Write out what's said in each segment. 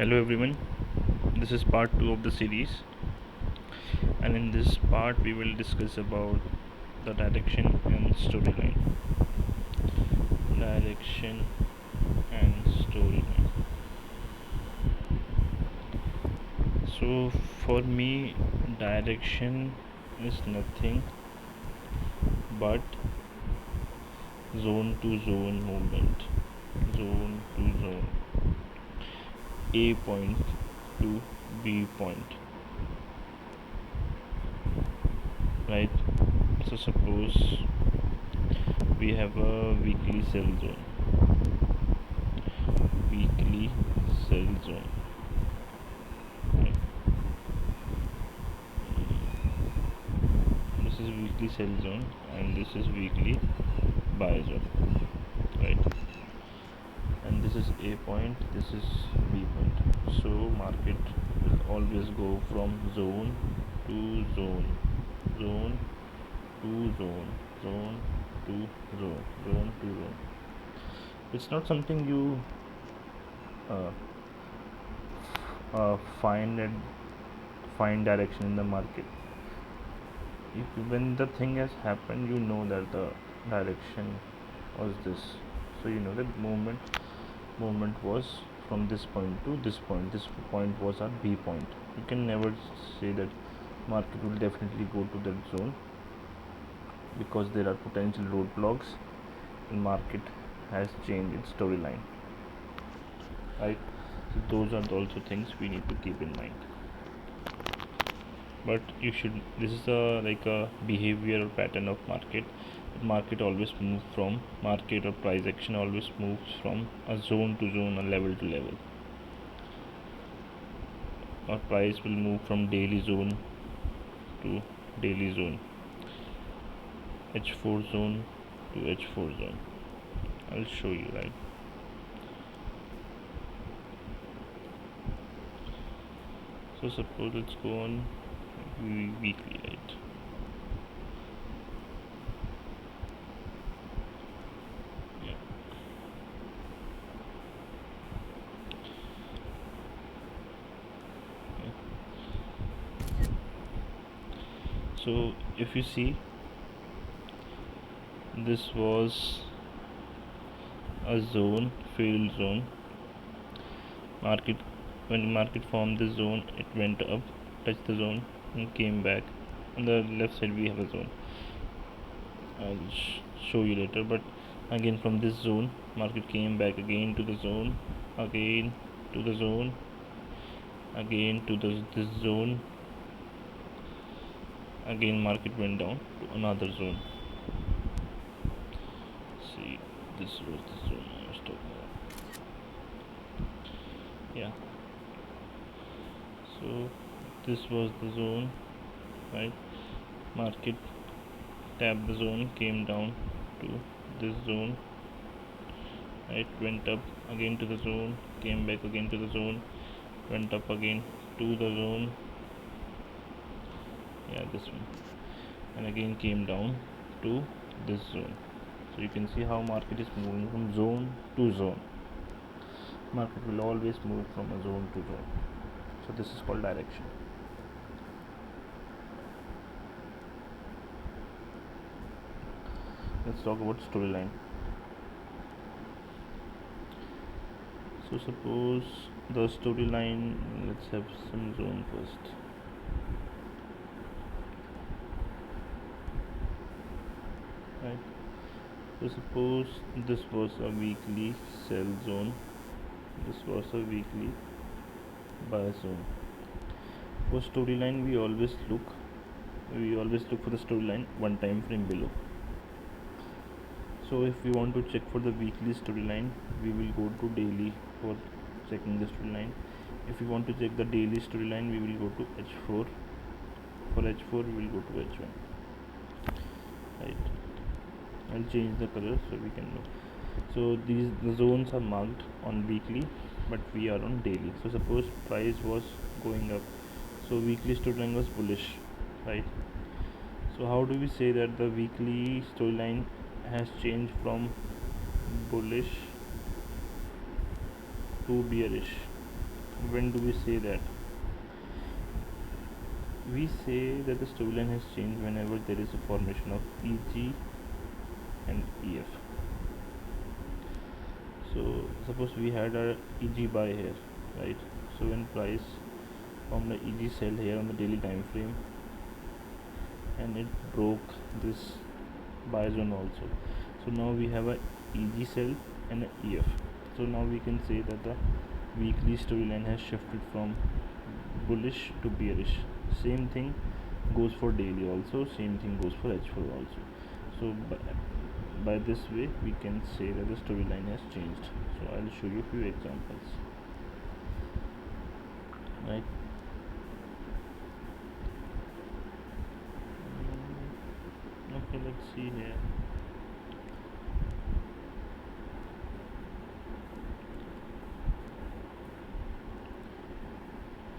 Hello everyone, this is part 2 of the series, and in this part we will discuss about the direction and storyline. Direction and storyline. So for me, direction is nothing but zone to zone movement. Zone to zone. A point to B point. Right? So suppose we have a weekly cell zone. Weekly cell zone. Right? This is weekly cell zone and this is weekly buy zone. Right? And this is A point, this is B point. So market will always go from zone to zone, zone to zone, zone to zone, zone to zone. It's not something you uh, find direction in the market. When the thing has happened, you know that the direction was this. So you know that movement was from this point to this point. This point was our B point. You can never say that market will definitely go to that zone, because there are potential roadblocks and market has changed its storyline, right? So those are also things we need to keep in mind. But this is a behavior or pattern of market always moves from market, or price action always moves from a zone to zone, a level to level. Or price will move from daily zone to daily zone, H4 zone to H4 zone. I'll show you, right? So suppose let's go on weekly, right? Yeah. So if you see, this was a zone, failed zone. When market formed this zone, it went up, touched the zone, and came back. On the left side we have a zone. I'll show you later. But again, from this zone, market came back again to the zone, again to the zone, again to this zone. Again, market went down to another zone. See, this was the zone I was talking about. Yeah. So this was the zone, right? Market tapped the zone, came down to this zone, right? Went up again to the zone, came back again to the zone, went up again to the zone. Yeah, this one. And again came down to this zone. So you can see how market is moving from zone to zone. Market will always move from a zone to zone. So this is called direction. Let's talk about storyline. So suppose the storyline, let's have some zone first. Right. So suppose this was a weekly sell zone, this was a weekly buy zone. For storyline, we always look for the storyline one time frame below. So if we want to check for the weekly storyline, we will go to daily for checking the storyline. If we want to check the daily storyline, we will go to H4. For H4, we will go to H1. Right. I'll change the color so we can know. So the zones are marked on weekly, but we are on daily. So suppose price was going up, so weekly storyline was bullish, right? So how do we say that the weekly storyline has changed from bullish to bearish? when do we say that? We say that the storyline has changed whenever there is a formation of EG and EF. So suppose we had our EG buy here, right? So when price from the EG sell here on the daily time frame, and it broke this buy zone also. So now we have a EG sell and a EF. So now we can say that the weekly storyline has shifted from bullish to bearish. Same thing goes for daily also, same thing goes for H4 also. So by this way we can say that the storyline has changed. So I'll show you a few examples, right? Okay, let's see here.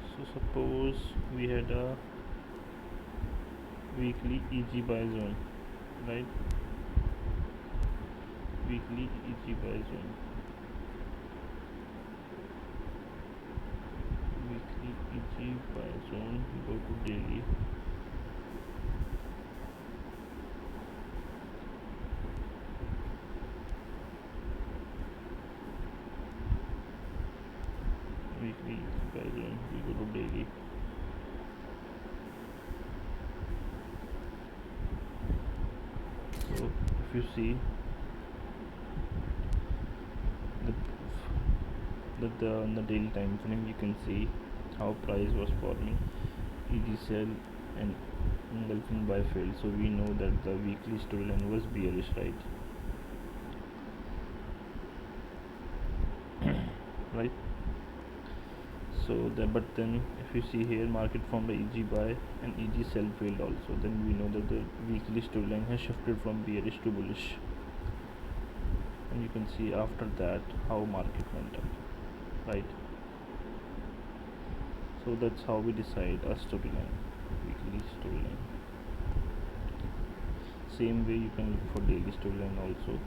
So suppose we had a weekly EG buy zone, right? Weekly EG buy zone, weekly EG buy zone, go to daily. Weekly EG buy zone, we go to daily. So if you see on the daily time frame, you can see how price was forming EG sell and engulfing buy failed. So we know that the weekly storyline was bearish, right? Right. So but then if you see here, market formed the EG buy and EG sell failed also, then we know that the weekly storyline has shifted from bearish to bullish. And you can see after that how market went up, right? So that's how we decide a storyline, weekly storyline. Same way you can look for daily storyline also.